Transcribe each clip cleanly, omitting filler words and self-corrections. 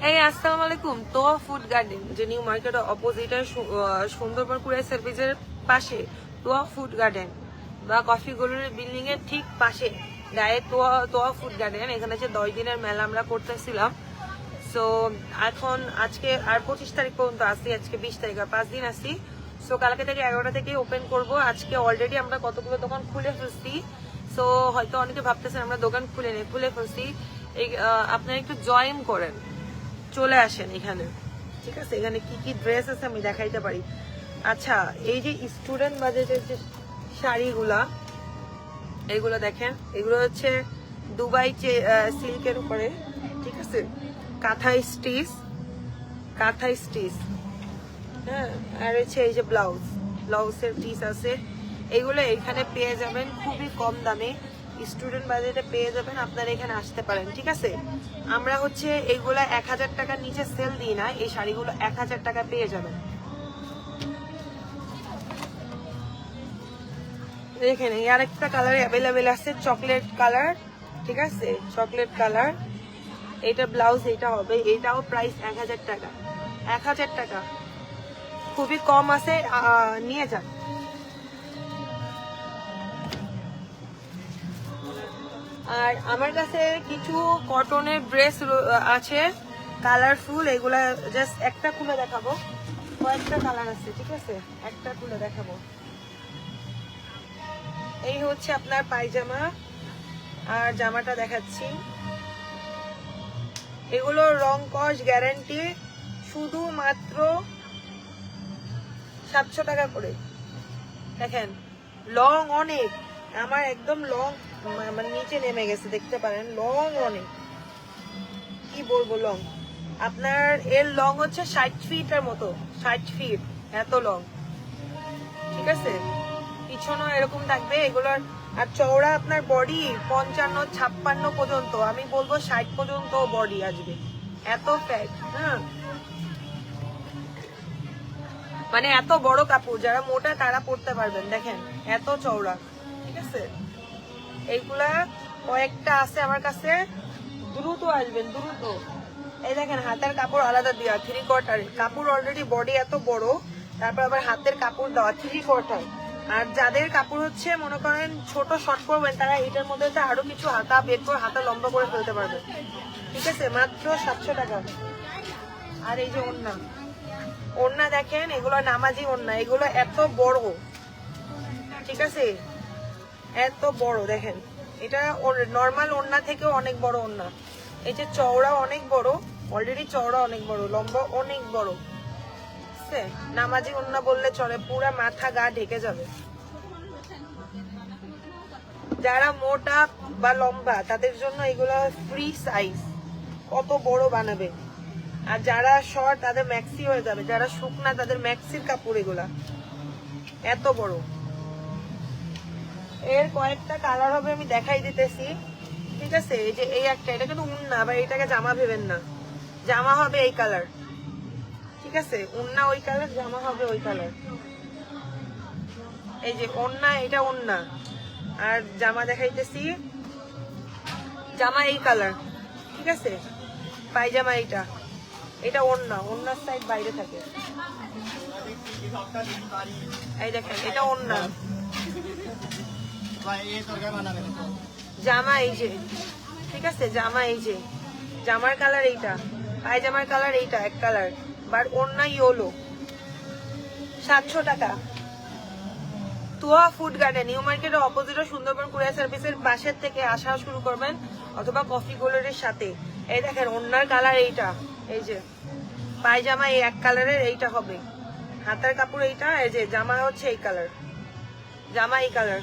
এই আসসালামু আলাইকুম। তোয়া ফুড গার্ডেন যে নিউ মার্কেটের অপোজিটে সুন্দরবন কুরিয়ার সার্ভিসের পাশে তোয়া ফুড গার্ডেন বা কফি গোলের বিল্ডিং এর ঠিক পাশে ডাইরেক্ট তোয়া ফুড গার্ডেন। এখানে যে 10 দিনের মেলা আমরা করতেছিলাম। সো এখন আজকে আর 25 তারিখ পর্যন্ত আসি, আজকে 20 তারিখ আর 5 দিন আসি। সো কালকে থেকে 11টা থেকে ওপেন করব। আজকে অলরেডি আমরা কতগুলো দোকান খুলে ফেলছি। সো হয়তো অনেকে ভাবতেছেন আমরা দোকান খুলে ফেলছি। আপনারা একটু জয়েন করেন, চলে আসেন এখানে, ঠিক আছে? এখানে কি কি ড্রেস আছে আমি দেখাইতে পারি। আচ্ছা, এই যে স্টুডেন্ট বাজেটের যে শাড়িগুলা, এইগুলো দেখেন, এগুলো হচ্ছে দুবাই সিল্কের উপরে, ঠিক আছে? কাঁথা স্টিচ, হ্যাঁ। আর হচ্ছে এই যে ব্লাউজের পিস আছে, এইগুলো এখানে পেয়ে যাবেন খুবই কম দামে। স্টুডেন্ট বাজেটে পেয়ে যাবেন, আপনারা এখানে আসতে পারেন, ঠিক আছে? আমরা হচ্ছে এইগুলা 1000 টাকার নিচে সেল দিই না, এই শাড়িগুলো 1000 টাকা পেয়ে যাবেন। দেখেন এই আরেকটা কালার অ্যাভেলেবেল আছে, চকলেট কালার, ঠিক আছে? চকলেট কালার, এটা ব্লাউজ, এটা হবে, এটাও প্রাইস 1000 টাকা। 1000 টাকা খুবই কম আছে, নিয়ে যান। আর আমার কাছে কিছু কটনের ড্রেস আছে কালারফুল, এগুলা জাস্ট একটা খুলে দেখাবো। কয়েকটা কালার আছে, ঠিক আছে? একটা খুলে দেখাবো। এই হচ্ছে আপনার পায়জামা আর জামাটা দেখাচ্ছি। এগুলো রং কস গ্যারান্টি, শুধুমাত্র 700 টাকা করে। দেখেন লং অনেক, আমার একদম লং মানে নিচে নেমে গেছে, দেখতে পারেন লং অনেক, কি বলবো লং। আপনার এর লং হচ্ছে 60 ফিটের মতো, 60 ফিট এত লং, ঠিক আছে? পিছনও এরকম থাকবে এগুলোর। আর চওড়া আপনার বডি 55-56 পর্যন্ত, আমি বলবো 60 পর্যন্ত বডি আসবে, এত ফ্যাট। হ্যাঁ, মানে এত বড় কাপড়, যারা মোটা তারা পরতে পারবেন। দেখেন এত চওড়া, ঠিক আছে? এইগুলা কয়েকটা আছে আমার কাছে, দ্রুত আসবেন, দ্রুত। এই দেখেন হাতের কাপড় আলাদা দেওয়া, 3/4 কাপড়, অলরেডি বডি এত বড়, তারপর আবার হাতের কাপড় দেওয়া 3/4। আর যাদের কাপড় হচ্ছে মনে করেন ছোট শর্ট করবেন, তারা এটার মধ্যে আরো কিছু হাতা বের করে হাতা লম্বা করে ফেলতে পারবেন, ঠিক আছে? মাত্র 700 টাকা। আর এই যে ওড়না দেখেন, এগুলো নামাজি ওড়না, এগুলো এত বড়, ঠিক আছে? এত বড় দেখেন, এটা নর্মাল ওড়না থেকেও অনেক বড় ওড়না। এই যে চওড়া অনেক বড়, অলরেডি চওড়া অনেক বড়, লম্বা অনেক বড়, ঠিক আছে? নামাজি ওড়না বললে চলে, পুরা মাথা গা ঢেকে যাবে। যারা মোটা বা লম্বা তাদের জন্য এগুলো ফ্রি সাইজ, কত বড় বানাবে। আর যারা শর্ট তাদের ম্যাক্সি হয়ে যাবে, যারা শুকনা তাদের ম্যাক্সির কাপড়, এগুলা এত বড়। এর কয়েকটা কালার হবে, আমি দেখাই দিতেছি, ঠিক আছে? এই যে এই একটা, এটা কিন্তু উন্না, আবার এটাকে জামা ভেবেন না, জামা হবে এই কালার, ঠিক আছে? উন্না ওই কালার, জামা হবে ওই কালার। এই যে ওন্না, এটা ওন্না, আর জামা দেখাইতেছি, জামা এই কালার, ঠিক আছে? পায়জামা এইটা, এটা ওন্নার সাইড বাইরে থাকে। এই দেখেন এটা ওন্না, জামা এই যে, ঠিক আছে? জামা এই যে, জামার কালার এইটা, পায়জামার কালার এইটা এক কালার, বাট ওন্না ইয়েলো। 700 টাকা। তোয়া ফুড গার্ডেন নিউ মার্কেটের অপোজিটে সুন্দরবন কুরিয়ার সার্ভিসের পাশের থেকে আসা শুরু করবেন, অথবা কফি গোলের সাথে। এই দেখেন ওন্নার কালার এইটা, এই যে পায়জামা এই এক কালারের, এইটা হবে হাতার কাপড় এইটা। এই যে জামা হচ্ছে এই কালার, জামা এই কালার,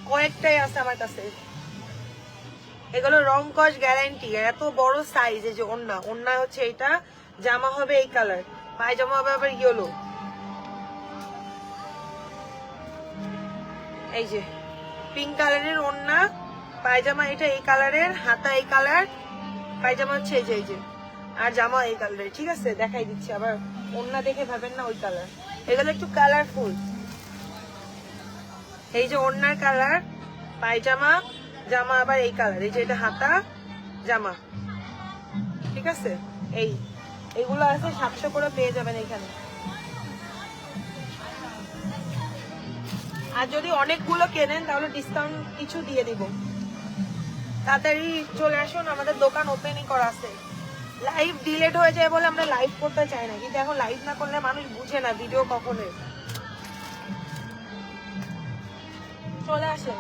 কয়েকটাই আছে আমার কাছে। এগুলো রং কস গ্যারান্টি, এত বড় সাইজ। এই যে ওন্না হচ্ছে এইটা, জামা হবে এই কালার, পায়জামা হবে আবার ইয়েলো। এই যে পিঙ্ক কালারের ওন্না, পায়জামা এটা এই কালারের, হাতা এই কালার, পায়জামা হচ্ছে এই যে, আর জামা এই কালারের, ঠিক আছে? দেখাই দিচ্ছি, আবার ওন্না দেখে ভাবেন না ওই কালার। এগুলো একটু কালারফুল। এই যে ওন্নার কালার, পায়জামা, জামা আবার এই কালার, এই যে এটা হাতা, জামা, ঠিক আছে, এইগুলো আছে 700 করে পেয়ে যাবেন এখানে। আর যদি অনেকগুলো কেনেন তাহলে ডিসকাউন্ট কিছু দিয়ে দিব। তাড়াতাড়ি চলে আসুন, আমাদের দোকান ওপেনই করা আছে। লাইভ ডিলেট হয়ে যায় বলে আমরা লাইভ করতে চাই না, কিন্তু এখন লাইভ না করলে মানুষ বুঝে না ভিডিও কখনো। চলে আসে।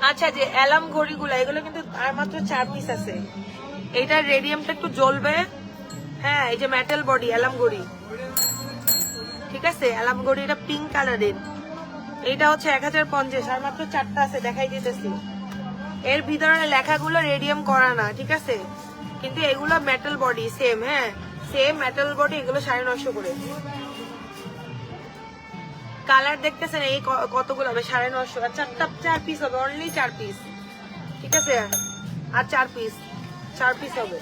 আচ্ছা, যে অ্যালার্ম ঘড়িগুলো এগুলো কিন্তু আর মাত্র 4 পিস আছে। এইটার রেডিয়ামটা একটু জ্বলবে। হ্যাঁ, এই যে মেটাল বডি অ্যালার্ম ঘড়ি, ঠিক আছে, অ্যালার্ম ঘড়ি, এটা পিঙ্ক কালারের। এইটা হচ্ছে 1050, আর মাত্র 4টা আছে, দেখাই দিতেছি। এর ভিতরে লেখাগুলো রেডিয়াম করা না, ঠিক আছে, কিন্তু এগুলো মেটাল বডি সেম। হ্যাঁ, সেম মেটাল বডি, এগুলো 950 করে। কালার দেখতেছেন, এই কতগুলো হবে? 950। আর 4 পিস হবে, অনলি 4 পিস, ঠিক আছে। আর 4 পিস হবে।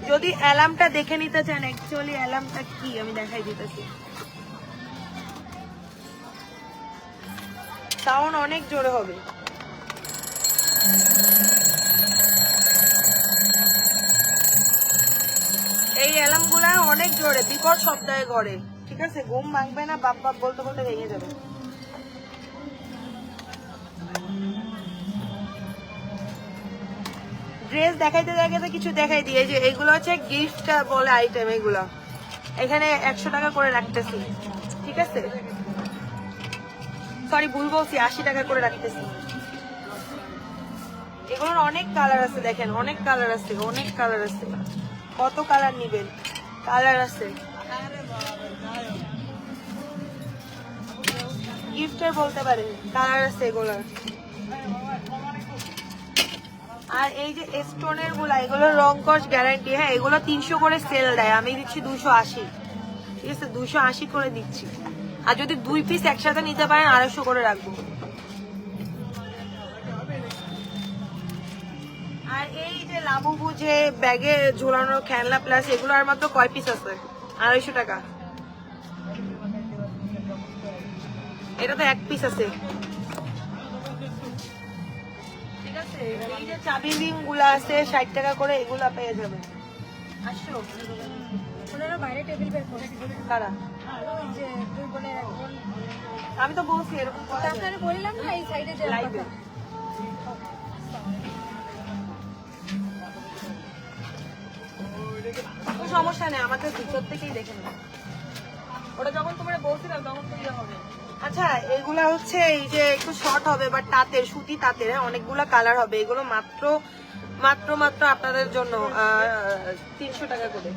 যদি অ্যালার্মটা দেখে নিতে চান, অ্যাকচুয়ালি অ্যালার্মটা কি আমি দেখাই দিতেছি। সাউন্ড অনেক জোরে হবে। এই অ্যালার্ম গুলা অনেক জোরে, বিকট শব্দে ঘরে, ঠিক আছে, ঘুম ভাঙবে না, বাপ বাপ বলতে বলতে ভেঙে যাবে। ড্রেস দেখাইতে দেখাইতে কিছু দেখাই দিয়ে, যে এইগুলো হচ্ছে গিফট বলে আইটেম। এগুলো এখানে 100 টাকা করে রাখতেছি, ঠিক আছে, সরি ভুল বলছি, 80 টাকা করে রাখতেছি। এগুলোর অনেক কালার আছে, দেখেন অনেক কালার আছে, অনেক কালার আছে। কত কালার নিবেন? কালার আছে, গিফটের বলতে পারেন, কালার আছে এগুলোর। আর এই যে স্টোনের গুলা, এগুলো রং কস গ্যারান্টি। হ্যাঁ, এগুলো 300 করে সেল দেয়, আমি দিচ্ছি 280, ঠিক আছে, 280 করে দিচ্ছি। আর যদি 2 পিস একসাথে নিতে পারেন 250 করে রাখবো। আর এই যে লাবুবু যে ব্যাগে ঝোলানোর খেলনা প্লাস, এগুলো আর মাত্র কয় পিস আছে? 250 টাকা। এটা তো 1 পিস আছে, ঠিক আছে। এই যে চাবি রিং গুলা আছে 60 টাকা করে, এগুলা পেয়ে যাবেন। আসো, ওনারা বাইরে টেবিল বের করে কারা? আমি তো বলছি এরকম আপনারা বললাম না, এই সাইডে যে লাইভে। সমস্যা নেই, আমাদের ভিতর থেকেই দেখে নেব। ওটা যখন তোমরা বলছিলাম তখন তো ইয়ে হবে। আচ্ছা, এগুলা হচ্ছে এই যে একটু শর্ট হবে, বাট তাঁতের, সুতি তাঁতের। হ্যাঁ, অনেকগুলো কালার হবে। এগুলো মাত্র মাত্র মাত্র আপনাদের জন্য 300 টাকা করে।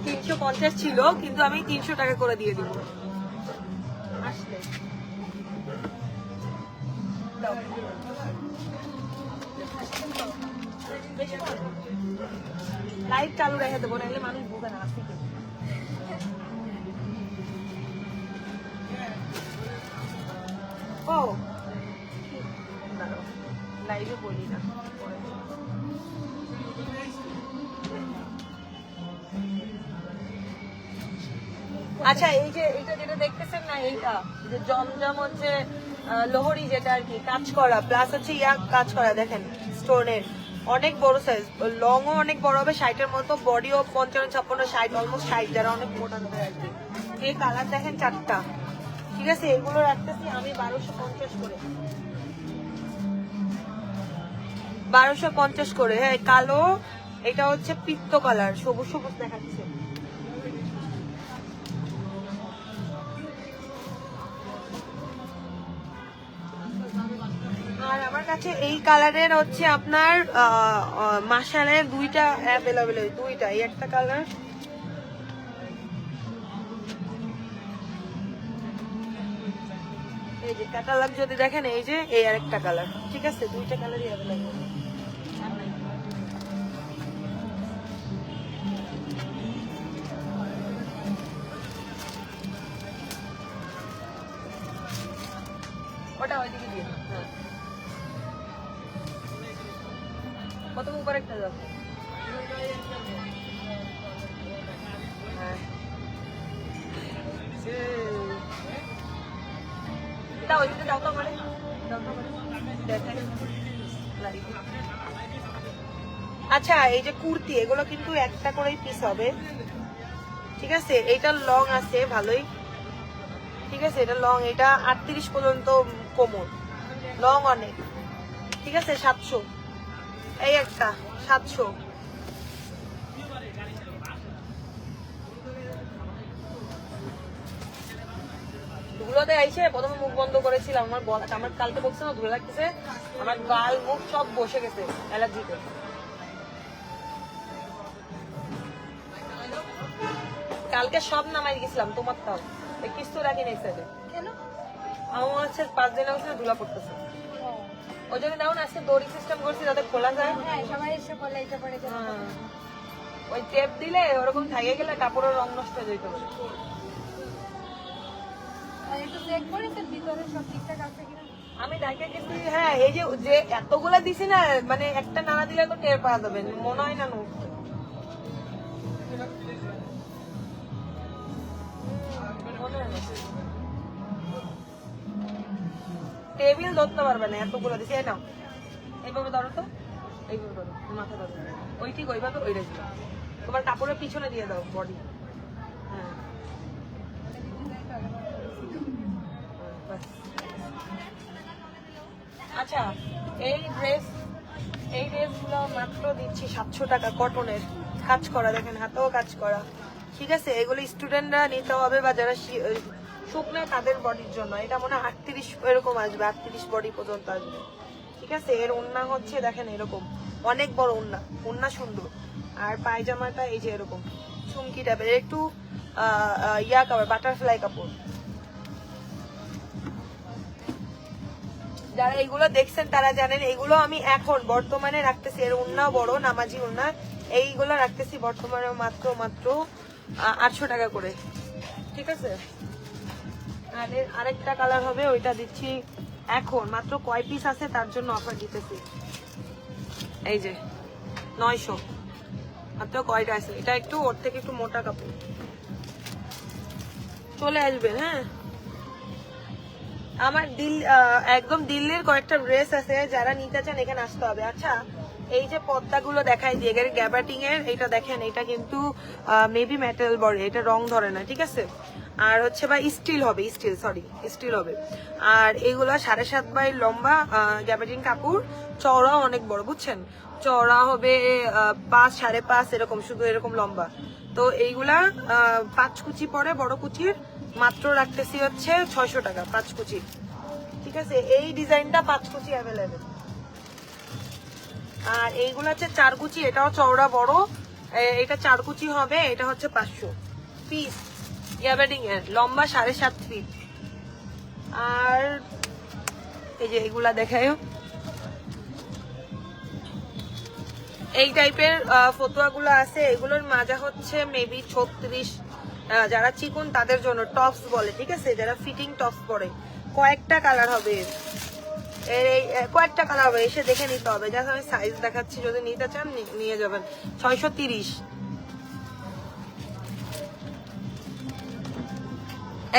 350 ছিল, কিন্তু আমি 300 টাকা করে দিয়ে দিব। আসলে লাইভ চালু রেখে দেবো, নাহলে মানুষ বোঝে না। আসছে ও লাইভে বলি না। আচ্ছা, এই যে এটা যেটা দেখতেছেন না, এইটা যে জমজম হচ্ছে লোহরি, যেটা আর কি কাজ করা, প্লাস হচ্ছে কাজ করা, দেখেন স্টোনের, অনেক বড় সাইজ, লংও অনেক বড় হবে, 60-এর মতো, বডিও 55, 56, 60, অলমোস্ট 60, যারা অনেক মোটা হবে আর কি। এই কালার দেখেন 4টা, ঠিক আছে। এগুলো রাখতেছি আমি 1250 করে, 1250 করে। হ্যাঁ, কালো, এটা হচ্ছে পিত্ত কালার, সবুজ সবুজ দেখাচ্ছে। কাছে এই কালারের হচ্ছে আপনার মাশালের দুইটা অ্যাভেলেবেল, দুইটা, এই একটা কালার, এই যে ক্যাটালগ যদি দেখেন, এই যে এই আরেকটা কালার, ঠিক আছে, দুইটা কালারই অ্যাভেলেবেল। ওটা ওইদিকে দিয়ে দাও। হ্যাঁ, কত উপরে একটা দাও। হ্যাঁ, দাও ওইদিকে দাও তো মানে, দাও তো মানে দেখাই। আচ্ছা, এই যে কুর্তি, এগুলো কিন্তু একটা করেই পিস হবে, ঠিক আছে। এইটা লং আছে ভালোই, ঠিক আছে, এটা লং, এটা 38 পর্যন্ত কোমর, লং অনেক, ঠিক আছে। 700, এই একটা 700। ধুলোতে আইসে প্রথমে মুখ বন্ধ করেছিলাম, আমার কালকে বলছে না ধুলো লাগতেছে, আমার গাল মুখ সব বসে গেছে অ্যালার্জিতে। কালকে সব নামাই গেছিলাম, তোমার তাও কিছু রাখি নাই সাইডে। আমার হচ্ছে 5 দিন হচ্ছে ধুলা পড়তেছে, ওই জন্য দাও না আজকে দড়ি সিস্টেম করছি যাতে খোলা যায়। সবাই এসে বলে এটা পরে, ওই টেপ দিলে ওরকম থাকে গেলে কাপড়ের রং নষ্ট হয়ে যেতে পারে। আমি ডাকে গেছি, হ্যাঁ, এই যে এতগুলা দিছি না, মানে একটা নাড়া দিলে তো টের পাওয়া যাবে, মনে হয় না টেবিল ধরতে পারবে না, এতগুলো দিছি। নাও এইভাবে ধরো তো, এইভাবে ধরো, মাথা ধরো, ওই ঠিক ওইভাবে, ওই রেখে তোমার কাপড়ের পিছনে দিয়ে দাও বডি। হ্যাঁ, আচ্ছা, এই ড্রেসগুলো মাত্র দিচ্ছি 700 টাকা, কটনের, কাজ করা, দেখেন হাতেও কাজ করা, ঠিক আছে। এগুলো স্টুডেন্টরা নিতে হবে বা যারা শুকনো তাদের বডির জন্য। এটা মনে হয় 38 এরকম আসবে, 38 বডি পর্যন্ত আসবে, ঠিক আছে। এর ওড়না হচ্ছে দেখেন এরকম অনেক বড় ওড়না, ওড়না সুন্দর। আর পায়জামাটা এই যে এরকম চুমকি টাইপের, একটু ইয়া কাপড়, বাটারফ্লাই কাপড়। যারা এইগুলো দেখছেন তারা জানেন, এইগুলো আমি এখন বর্তমানে রাখতেছি, এর ওড়নাও বড়, নামাজি ওড়না, এইগুলো রাখতেছি বর্তমানে মাত্র 800 টাকা করে, ঠিক আছে। আর এর আরেকটা কালার হবে, ওইটা দিচ্ছি এখন মাত্র কয় পিস আছে তার জন্য অফার দিতেছি, এই যে 900, মাত্র কয়টা আছে। এটা একটু ওর থেকে একটু মোটা কাপড়, চলে আসবে। হ্যাঁ, আমার একদম দিল্লির কয়েকটা ড্রেস আছে, যারা নিতে চান এখানে আসতে হবে। আচ্ছা, এই যে পর্দাগুলো দেখাই দিয়ে গ্যাবার্টিং এর, এটা দেখেন, এটা কিন্তু মেবি মেটাল বডি, এটা রং ধরে না, ঠিক আছে। আর হচ্ছে বা স্টিল হবে, স্টিল হবে। আর এইগুলা 7.5 বাই লম্বা গ্যাবার্টিং কাপড়, চওড়া অনেক বড়, বুঝছেন, চওড়া হবে 5, 5.5 এরকম, শুধু এরকম লম্বা। তো এইগুলা 5 কুচি পরে, বড় কুচির মাত্র রাখতেছি হচ্ছে 600 টাকা 5 কুচি, ঠিক আছে। এই ডিজাইনটা 5 কুচি অ্যাভেলেবেল। আর এইগুলো হচ্ছে 4 কুচি, এটাও চওড়া বড়, এটা 4 কুচি হবে, এটা হচ্ছে 500 পিস, গ্যাবার্ডিং এর, লম্বা 7.5 ফিট। আর এই যে এগুলা দেখায়, এই টাইপের ফতুয়াগুলো আছে, এগুলোর মাজা হচ্ছে মেবি 36, যারা চিকন তাদের জন্য টপস বলে, ঠিক আছে, যারা ফিটিং টপস পরে। কয়েকটা কালার হবে, কয়েকটা কালার হবে, এসে দেখে নিতে হবে। জাস্ট আমি সাইজ দেখাচ্ছি, যদি নিতে চান নিয়ে যাবেন। 630।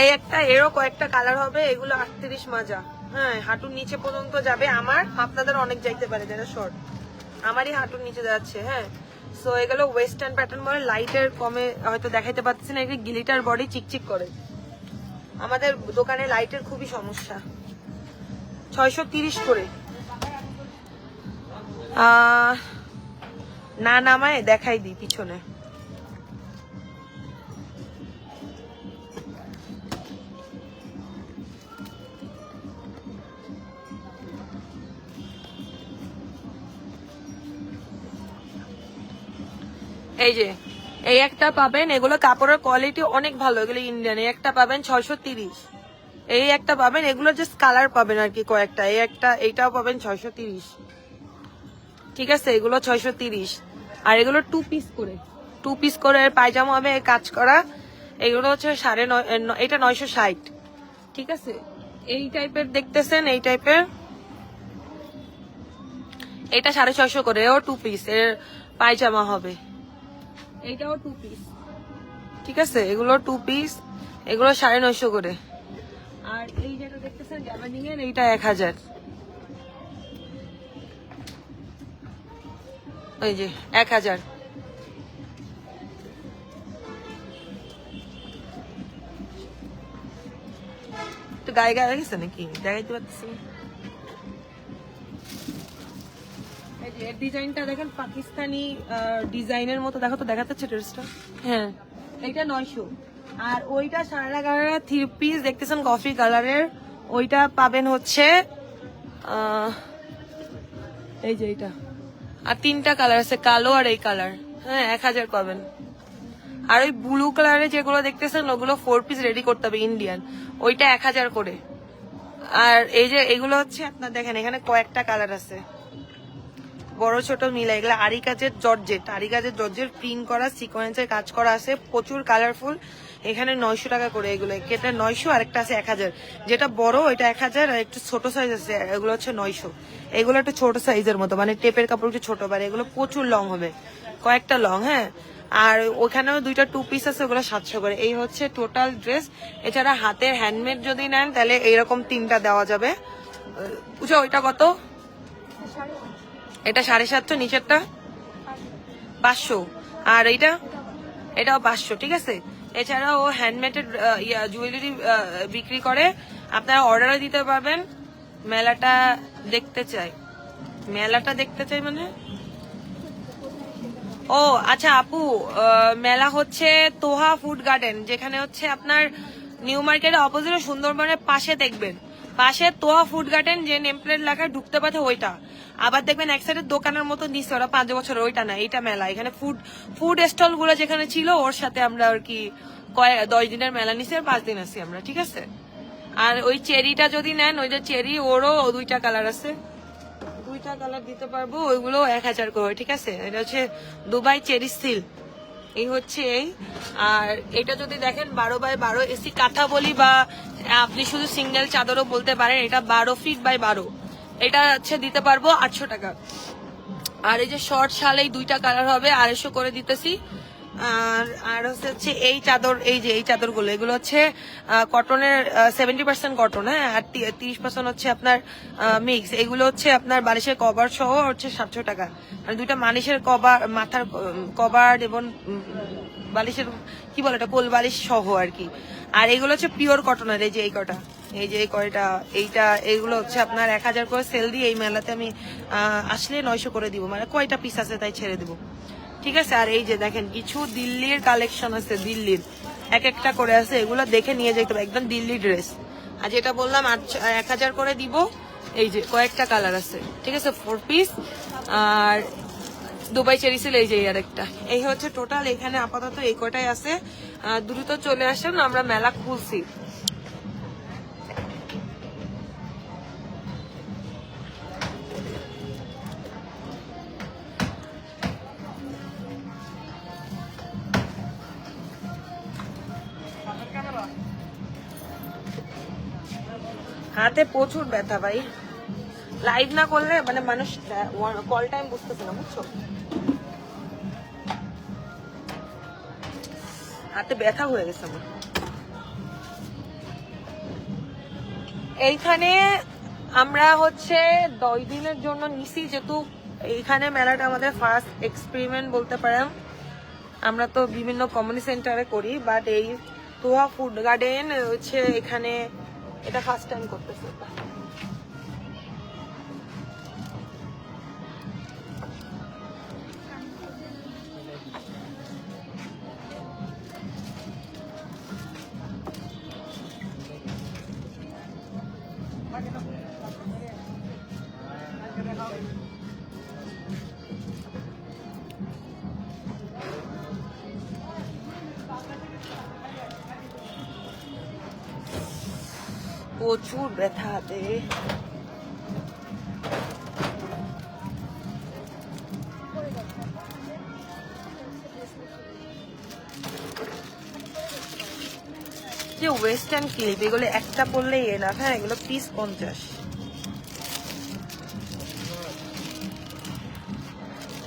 এই একটা, এরও কয়েকটা কালার হবে, এগুলো 38 মাজা, হ্যাঁ, হাঁটুর নিচে পর্যন্ত যাবে। আমার আপনাদের অনেক যাইতে পারে যারা শর্ট, আমারই হাঁটুর নিচে যাচ্ছে। হ্যাঁ, সো এগুলো ওয়েস্টার্ন প্যাটার্ন বলে, লাইটের কমে হয়তো দেখাইতে পাচ্ছি না, এগুলো গ্লিটার বডি, চিকচিক করে। আমাদের দোকানে লাইটের খুবই সমস্যা। 630 করে। না নামায় দেখাই দিই পিছনে। এই যে এই একটা পাবেন, এগুলো কাপড়ের কোয়ালিটি অনেক ভালো, এগুলো ইন্ডিয়ান। এই একটা পাবেন 630, এই একটা পাবেন, এগুলো জাস্ট কালার পাবেন আর কি কয়েকটা। এই একটা, এইটাও পাবেন 630, ঠিক আছে, এগুলো 630। আর এগুলো 2 পিস করে, 2 পিস করে পায়জামা হবে কাজ করা। এগুলো হচ্ছে 9.5, এটা 960, ঠিক আছে। এই টাইপের দেখতেছেন, এই টাইপের, এটা 650 করে, এও 2 পিস এর পায়জামা হবে। এইটাও 2 পিস, ঠিক আছে, এগুলো 2 পিস, এগুলো 950 করে। আর এই যেটা দেখতেছেন গ্যাবার্ডিং এর, এইটা 1000, এই যে 1000। তো গায়ে গায়ে গেছে নাকি দেখাইতে পারতেছি। এই যে ডিজাইনটা দেখেন, পাকিস্তানি ডিজাইনের মতো, দেখো তো, দেখাতে হচ্ছে ড্রেসটা। হ্যাঁ, এইটা 900। আর ওইটা 11.5 3 পিস দেখতেছেন কফি কালারের, ওইটা পাবেন হচ্ছে এই যে এইটা। আর 3টা কালার আছে, কালো আর এই কালার, হ্যাঁ 1000 পাবেন। আর ওই ব্লু কালারের যেগুলো দেখতেছেন ওগুলো 4 পিস রেডি করতে হবে ইন্ডিয়ান, ওইটা 1000 করে। আর এই যে এগুলো হচ্ছে আপনার দেখেন, এখানে কয়েকটা কালার আছে, বড় ছোট মিলে। এগুলো আরি কাজের জর্জেট, আরি কাজের জর্জেট প্রিন্ট করা, সিকোয়েন্সের কাজ করা আছে, প্রচুর কালারফুল। এখানে 900 টাকা করে এগুলো, এটা 900, আর একটা আছে 1000। যেটা বড় ওইটা 1000, আর একটু ছোট সাইজ আছে, এগুলো হচ্ছে 900। এগুলো একটু ছোট সাইজের মতো, মানে টেপের কাপড় একটু ছোট, পারে এগুলো প্রচুর লং হবে, কয়েকটা লং, হ্যাঁ। আর ওখানেও 2টা 2 পিস আছে, ওগুলো 700 করে। এই হচ্ছে টোটাল ড্রেস। এছাড়া হাতের হ্যান্ডমেড যদি নেন তাহলে এইরকম 3টা দেওয়া যাবে। বুঝছো ওইটা কত? এটা 750, নিচেরটা 500, আর এইটা, এটাও 500, ঠিক আছে। এছাড়াও ও হ্যান্ডমেডের জুয়েলারি বিক্রি করে, আপনারা অর্ডারও দিতে পারবেন। মেলাটা দেখতে চাই, মেলাটা দেখতে চাই মানে, ও আচ্ছা আপু, মেলা হচ্ছে তোহা ফুড গার্ডেন, যেখানে হচ্ছে আপনার নিউ মার্কেটের অপোজিটে সুন্দরবনের পাশে দেখবেন, পাশে তোহা ফুড গার্ডেন, যে নেম প্লেট লেখা ঢুকতে পারে ওইটা। আবার দেখবেন এক সাইডের দোকানের মতো নিচ্ছে ওরা 5 বছর, ওইটা না, এইটা মেলা। এখানে ফুড স্টল গুলো যেখানে ছিল ওর সাথে আমরা আর কি 10 দিনের মেলা নিচ্ছি, আর 5 দিন আছি আমরা, ঠিক আছে। আর ওই চেরিটা যদি নেন, ওই যে চেরি, ওরও 2টা কালার আছে, 2টা কালার দিতে পারবো, ওইগুলো 1000 করে, ঠিক আছে। এটা হচ্ছে দুবাই চেরি সিল্ক, এই হচ্ছে এই। আর এটা যদি দেখেন 12x12 এসি কাঁথা বলি, বা আপনি শুধু সিঙ্গেল চাদরও বলতে পারেন, এটা 12 ফিট বাই 12, এটা হচ্ছে দিতে পারবো 800 টাকা। আর এই যে শর্ট শাল, এই 2টা কালার হবে 250 করে দিতেছি। আর হচ্ছে এই চাদর, এই যে এই চাদরগুলো, এগুলো হচ্ছে কটনের 70% কটন, হ্যাঁ, আর 30% হচ্ছে আপনার মিক্স। এগুলো হচ্ছে আপনার বালিশের কভার সহ হচ্ছে 700 টাকা, মানে 2টা বালিশের কভার, মাথার কভার এবং বালিশের কি বলে এটা, কোল বালিশ সহ আর কি। আর এগুলো হচ্ছে পিওর কটনের, এই যে এই কটা, এই যে এই কয়টা, এইটা, এইগুলো হচ্ছে আপনার 1000 করে সেল দিয়ে এই মেলাতে আমি আসলে 900 করে দিব, মানে কয়টা পিস আছে তাই ছেড়ে দিব, ঠিক আছে। আর এই যে দেখেন কিছু দিল্লির কালেকশন আছে, দিল্লির এক একটা করে আছে, এগুলো দেখে নিয়ে যেতে হবে, একদম দিল্লি ড্রেস। আর যেটা বললাম 1000 করে দিব। এই যে কয়েকটা কালার আছে, ঠিক আছে, 4 পিস। আর দুবাই চেরি সিল, এই যে আর একটা, এই হচ্ছে টোটাল। এখানে আপাতত এই কটাই আছে, দ্রুত চলে আসেন, আমরা মেলা খুলছি। হাতে প্রচুর ব্যথা ভাই, লাইভ না করলে মানে মানুষ কল টাইম বুঝতেছে না, বুঝছো, হাতে ব্যথা হয়ে গেছে আমার। এইখানে আমরা হচ্ছে 10 দিনের জন্য নিছি, যেহেতু এইখানে মেলাটা আমাদের ফার্স্ট এক্সপেরিমেন্ট বলতে পারেন। আমরা তো বিভিন্ন কমিউনিটি সেন্টারে করি, বাট এই তোহা ফুড গার্ডেন হচ্ছে এখানে এটা ফার্স্ট টাইম করতেছে। প্রচুর ব্যথা হাতে। যে ওয়েস্টার্ন ক্লিপ এগুলো একটা পড়লেই এনাফ। হ্যাঁ, এগুলো পিস 50।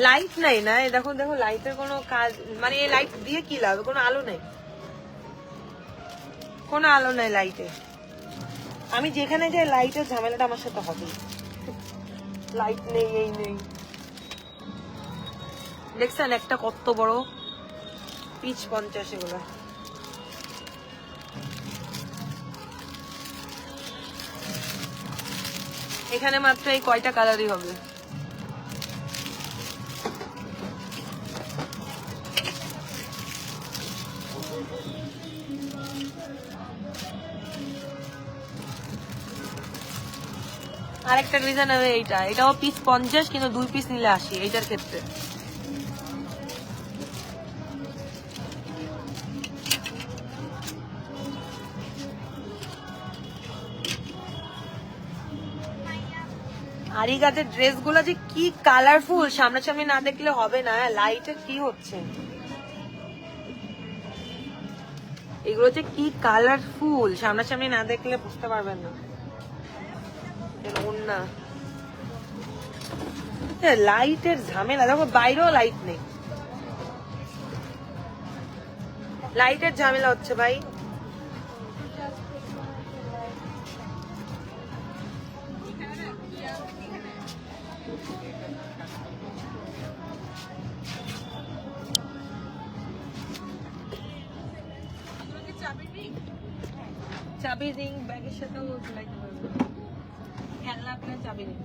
লাইট নাই না, দেখো দেখো লাইটের কোনো কাজ, মানে এই লাইট দিয়ে কি লাভ, কোনো আলো নেই, কোনো আলো নাই লাইটে। আমি যেখানে যাই লাইটের ঝামেলাটা আমার সাথে হবে। লাইট নেই, এই নেই। দেখছেন একটা কত বড় পিচ 50 এগুলো। এখানে মাত্র এই কয়টা কালারই হবে। আরেকটা ডিজাইন হবে এইটা, এটাও পিস 50 কিন্তু 2 পিস নিলে 80 এইটার ক্ষেত্রে। আরি গাছের ড্রেস গুলো যে কি কালারফুল, সামনাসামনি না দেখলে হবে না। লাইটে কি হচ্ছে, এগুলো যে কি কালারফুল, সামনাসামনি না দেখলে বুঝতে পারবেন না। না লাইটের ঝামেলা, দেখো বাইরেও লাইট নেই, লাইটের ঝামেলা হচ্ছে ভাই। চাবি রিং ব্যাগের সাথেও লাগাইতে পারবো, খেলনা আপনার চাবি রিং।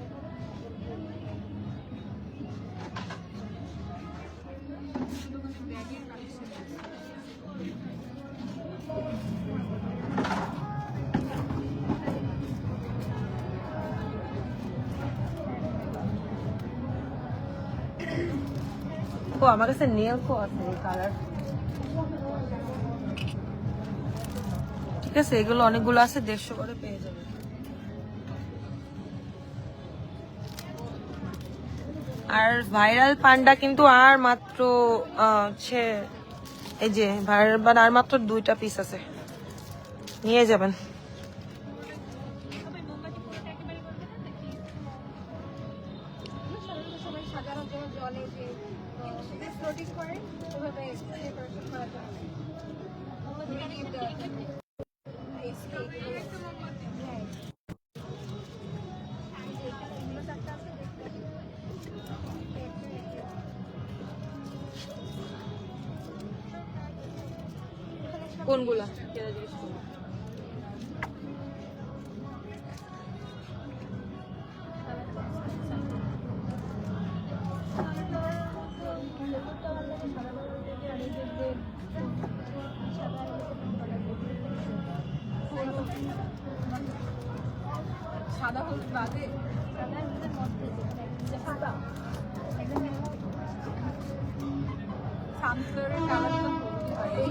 ও আমার কাছে নেল কো আছে কালার, ঠিক আছে এগুলো অনেকগুলো আছে, 150 করে পেয়ে যাবে। আর ভাইরাল পান্ডা কিন্তু আর মাত্র এই যে ভাইরাল পান্ডা আর মাত্র 2টা পিস আছে, নিয়ে যাবেন। কোনগুলা সাদা হলুদ বাদে সানফ্লাওয়ারের কালারটা এই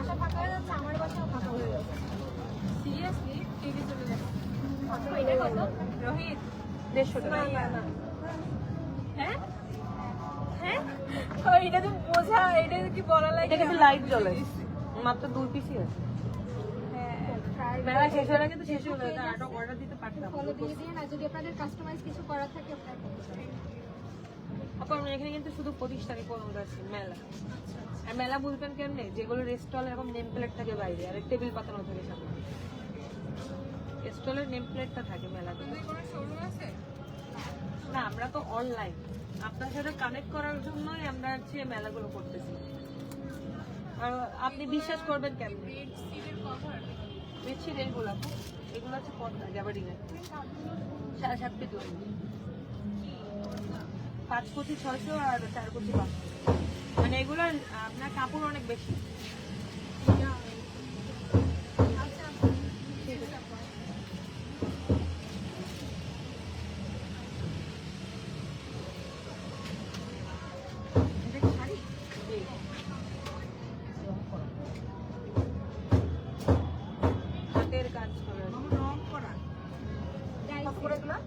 বাসা ফাঁকা হয়ে যাচ্ছে, আমার বাসাও ফাঁকা হয়ে যাচ্ছে। সিরিয়াসলি টিভি চলে যাচ্ছে। এটা কত রোহিত? 150 টাকা। হ্যাঁ হ্যাঁ, এটা তো বোঝা, এটা কি বলা লাগে? এটা কিন্তু লাইট জ্বলে, মাত্র 2 পিসই আছে। মেলা শেষ হয়ে কিন্তু শেষ হয়ে গেছে, আরো অর্ডার দিতে পারতাম। ফলো দিয়ে দিয়ে না, যদি আপনাদের কাস্টমাইজ কিছু করার থাকে আপনারা করতে পারেন। আপনার এখানে কিন্তু শুধু 25 টাকা পর্যন্ত আছে মেলা। আর মেলা বুঝবেন কেমনে, যেগুলো রেস্টল এরকম নেম প্লেট থাকে বাইরে আর টেবিল পাতানো থাকে সামনে, স্টলের নেম প্লেটটা থাকে মেলাতে। না, আমরা তো অনলাইন আপনার সাথে কানেক্ট করার জন্যই আমরা হচ্ছে মেলাগুলো করতেছি। আর আপনি বিশ্বাস করবেন কেমনে, বেডশিট এইগুলো এগুলো হচ্ছে পর্দা গ্যাবার্ডিনের 7.5 ফিট লম্বা, 5 কোটি 600 আর 4 কোটি 500। মানে এগুলো আপনার কাপড় অনেক বেশি। হাতের কাজ করা, রং করা কাপড়গুলো।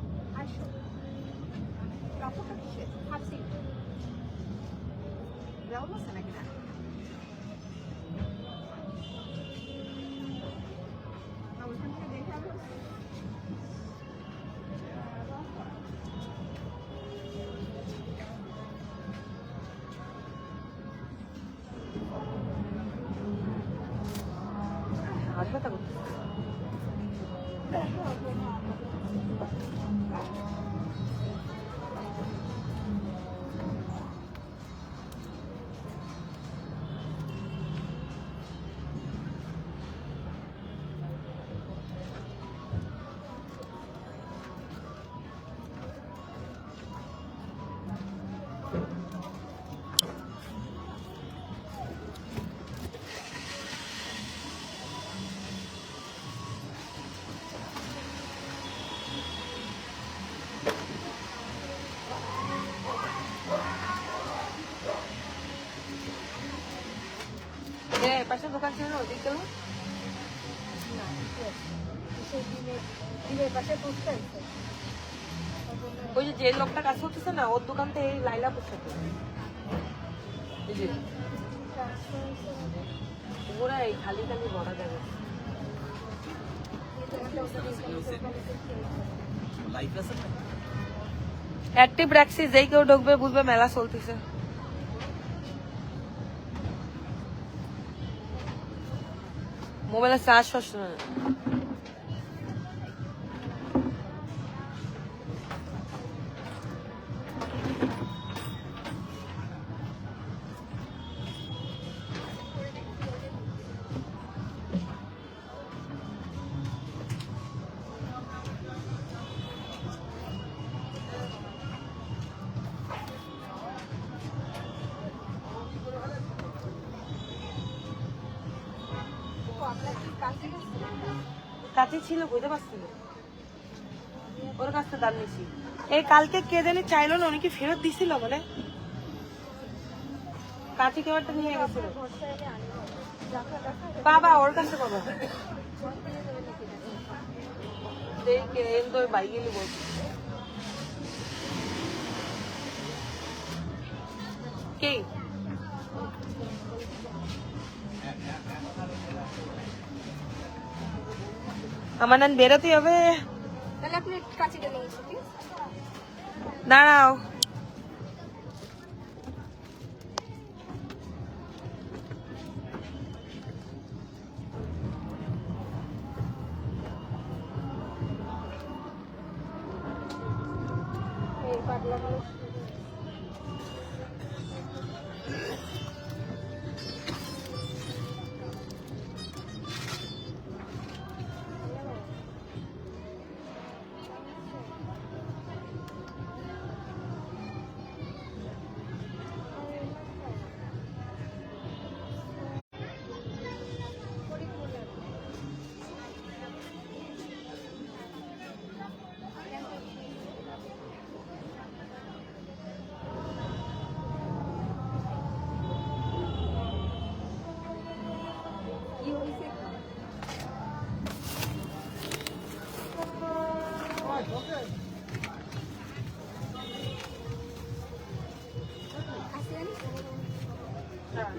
কাপড়টা কিসের? হাফসি ব্রাউন আছে নাকি? না, ওইখান থেকে দেখে আমি হাত ব্যথা করতে। পাশে দোকান ছিল না, ওদিক গেল ওই যে লোকটা কাজ করতেছে না, ওর দোকান থেকে এই লাইলা পোশাক ওরা এই খালি খালি ভরা যাবে। অ্যাক্টিভ রাখছি, যেই কেউ ঢুকবে বুঝবে মেলা চলতেছে। মোবাইলে চার্জ হচ্ছে না। কাছে ছিল, বুঝতে পারছিল ওর কাছ থেকে দাম নিছি। এই কালকে কে জানি চাইলো না, উনি কি ফেরত দিছিল মানে কাছে কেউ একটা নিয়ে গেছিল। বাবা ওর কাছে, বাবা বাই গেলি বলছি কে আমার নাম বেরোতে হবে। তাহলে আপনি কাচিটা নিয়ে এসে দাঁড়াও, এই পাগলাগুলো হ্যাঁ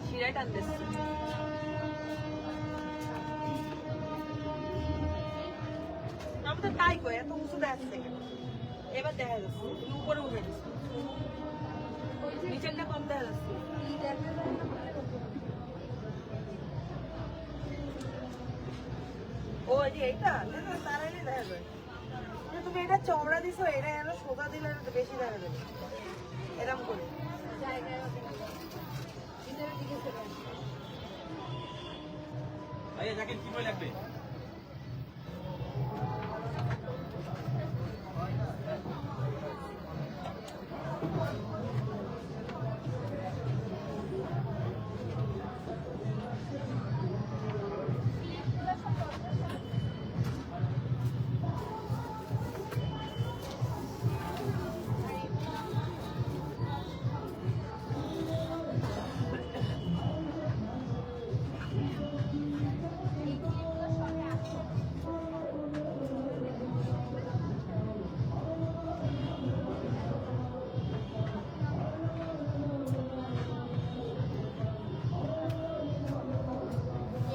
শিরায় টান দিচ্ছে আমি তো তাই কই এত উঁচু দেখাচ্ছে কেন এবার দেখা যাচ্ছে তুমি উপরে উঠে গেছো নিচেরটা কম দেখা যাচ্ছে ও এই যে এইটা দেখো তারাইলে দেখা যায় তুমি এটা চওড়া দিছো এটা যেন সোজা দিলে বেশি দেখা যাবে এরকম করে ভাইয়া জ্যাকেট কি বই লাগবে?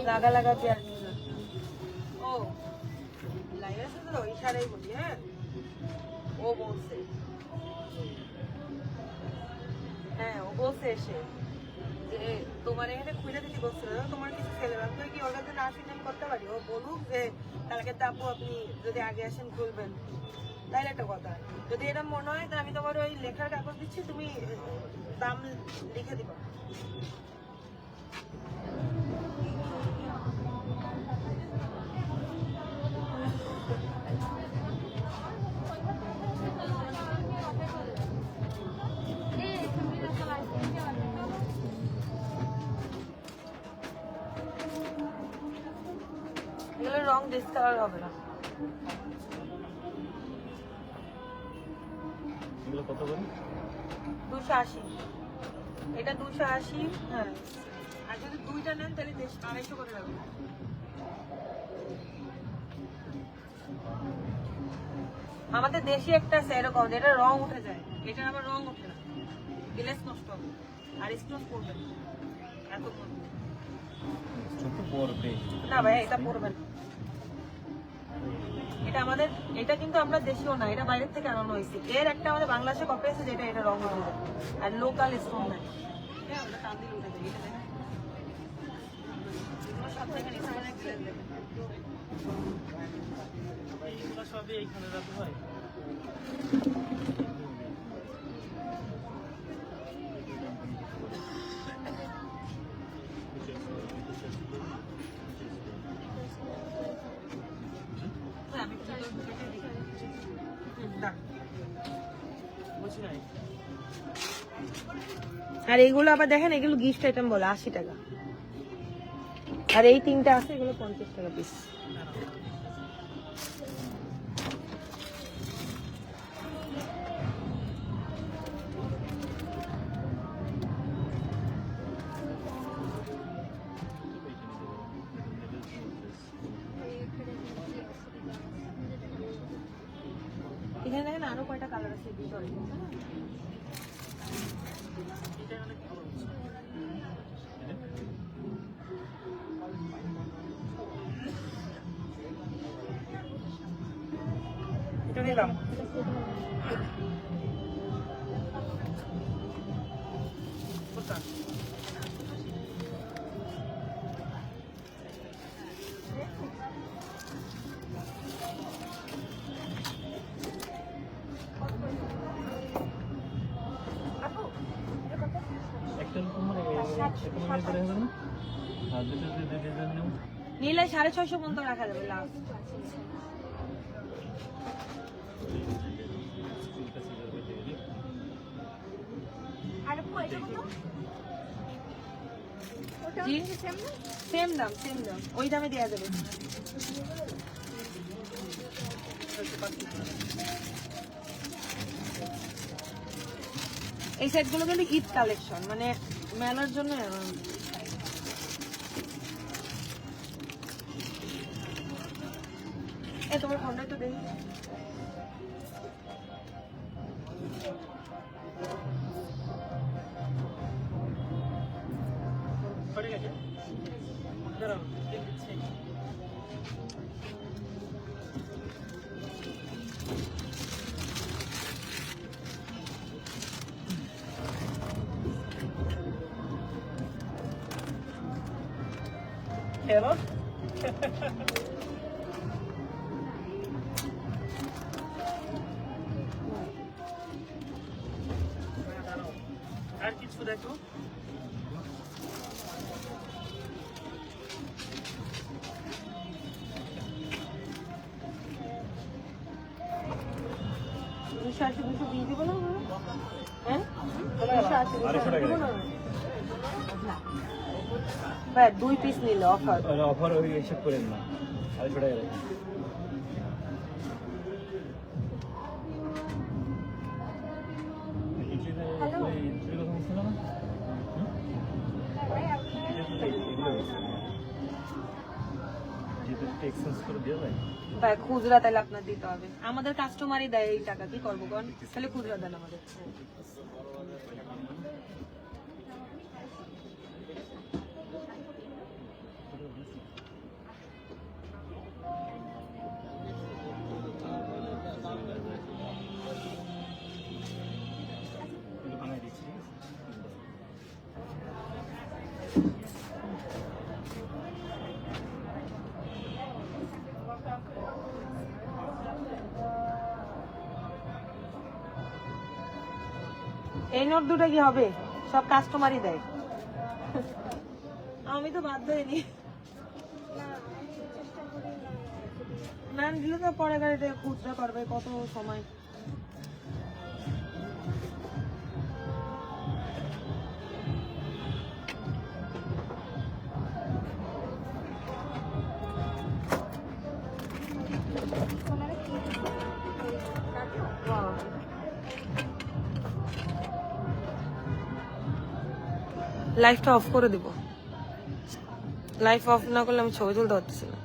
লাগা লাগা কে ও লাইন আছে তো ইশারাই বলি হ্যাঁ ও বলছে হ্যাঁ ও বলছে এসে যে তোমার এখানে খুঁজে দিতে বলছিল তোমার কিছু ছেলে আমি কি ওর কাছে না সিনেম করতে পারি ও বলুক যে কালকে তো আপু আপনি যদি আগে আসেন খুলবেন তাইলে একটা কথা যদি এটা মনে হয় তাহলে আমি তোমার ওই লেখার কাগজ দিচ্ছি তুমি দাম লিখে দিবা রং ডিসকালার হবে না এগুলো কত করে? 280 এটা 280 হ্যাঁ আর যদি দুইটা নেন তাহলে 250 করে লাগবে আমাদের দেশি একটা আছে এরকম যেটা রং উঠে যায় এটা আবার রং ওঠে না গ্লেস নষ্ট হবে আর স্টোন পড়বে এত ছোট পড়বে না ভাই এটা পড়বে না এটা আমাদের এটা কিন্তু আমরা দেশীয় না এটা বাইরের থেকে আনানো হয়েছে এর একটা আমাদের বাংলাদেশে কপি আছে যেটা এটা রং উঠে যায় আর লোকাল স্টোন নাই হ্যাঁ আমরা টান দিলে উঠে যায় এটা দেখেন এগুলো সব দেখেন এখানে গ্লেস দেখেন এগুলো সবই এইখানে রাখতে হয় আর এইগুলো আবার দেখেন এগুলো গিফট আইটেম বলে 80 টাকা আর এই তিনটা আছে এগুলো 50 টাকা পিস এখানে দেখেন আরো কয়টা কালার আছে ভিতরে এটা নিলাম। কোনটা? একটা তোমার এরকম করে হবে না? আর দুটো ডিজাইন নাও। নিলে 650 পর্যন্ত রাখা যাবে লাস্ট। আর আপু এটা কত? ওটা জি? হচ্ছে সেম না? সেম দাম, সেম দাম, ওই দামে দেওয়া যাবে। এই সেটগুলো কিন্তু ঈদ কালেকশন, মানে মেলার জন্য। এ তোমার ফোনটাই তো দেখি। পড়ে গেছে। দাঁড়াও, দেখছি। হ্যালো আর কিছু দেখো দুই পিস নিলে অফার। অফার ওই হিসাব করেন না 250 টাকা রাখেন এক্সচেঞ্জ করে দেওয়া যায় ভাই খুচরা তাহলে আপনার দিতে হবে, আমাদের কাস্টমারই দেয় এই টাকা, কি করবো কোন, তাহলে খুচরা দেন আমাদের। বানাই দিচ্ছি এই নোট দুটো কি হবে? সব কাস্টমারই দেয়, আমি তো বাধ্য হইনি। না দিলে তো পরে গাড়িতে খুচরা করবে, কত সময়। লাইফটা অফ করে দিব, লাইফ অফ না করলে আমি ছবি তুলতে পারতেছি না।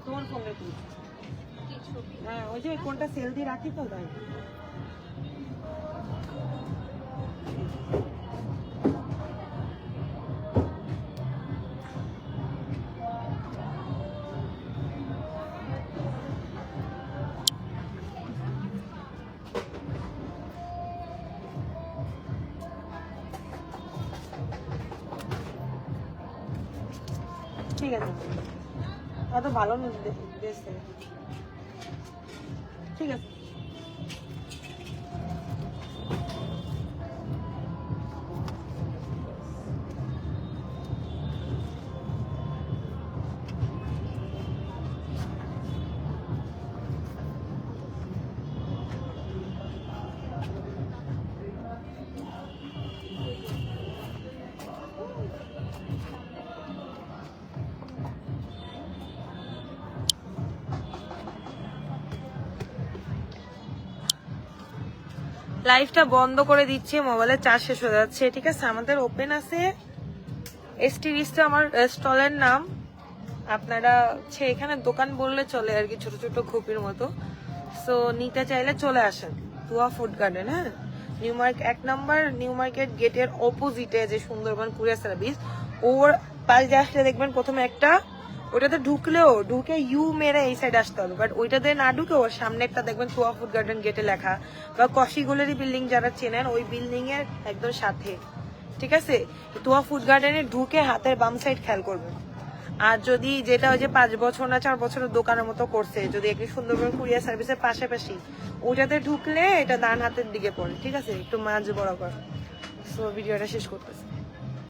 তোমার ফোন রেখে হ্যাঁ, ওই যে কোনটা সেল দিয়ে রাখি তো তাই। ঠিক আছে, এত ভালো দেশ থেকে। ঠিক আছে, লাইভটা বন্ধ করে দিচ্ছি, মোবাইলে চার্জ শেষ হয়ে যাচ্ছে। ঠিক আছে, আমাদের ওপেন আছে এসটি রিস্টা আমার স্টলের নাম। আপনারা এখানে দোকান বললে চলে আর কি, ছোট ছোট খুপির মতো। সো নিতে চাইলে চলে আসেন তুয়া ফুড গার্ডেন। হ্যাঁ, নিউ মার্কেট 1 নম্বর নিউ মার্কেট গেটের অপোজিটে যে সুন্দরবন কুরিয়ার সার্ভিস, ওর পাশ দিয়ে আসলে দেখবেন প্রথমে একটা ওটাতে ঢুকলেও ঢুকে ইউ মেরে এই সাইড আসতে হবে, বাট ওইটাতে না ঢুকে ওর সামনে একটা দেখবেন তোয়া ফুড গার্ডেন গেটে লেখা, বা কশিগুলেরই বিল্ডিং যারা চেনেন ওই বিল্ডিং এর একদম সাথে, ঠিক আছে? তোয়া ফুড গার্ডেনে ঢুকে হাতের বাম সাইড খেয়াল করবেন। আর যদি যেটা ওই যে 5 বছর না 4 বছরের দোকানের মতো করছে, যদি একটু সুন্দরবন কুরিয়ার সার্ভিসের পাশাপাশি ওইটাতে ঢুকলে এটা ডান হাতের দিকে পড়ে, ঠিক আছে? একটু মাঝ বরাবর। সো ভিডিওটা শেষ করতেছি।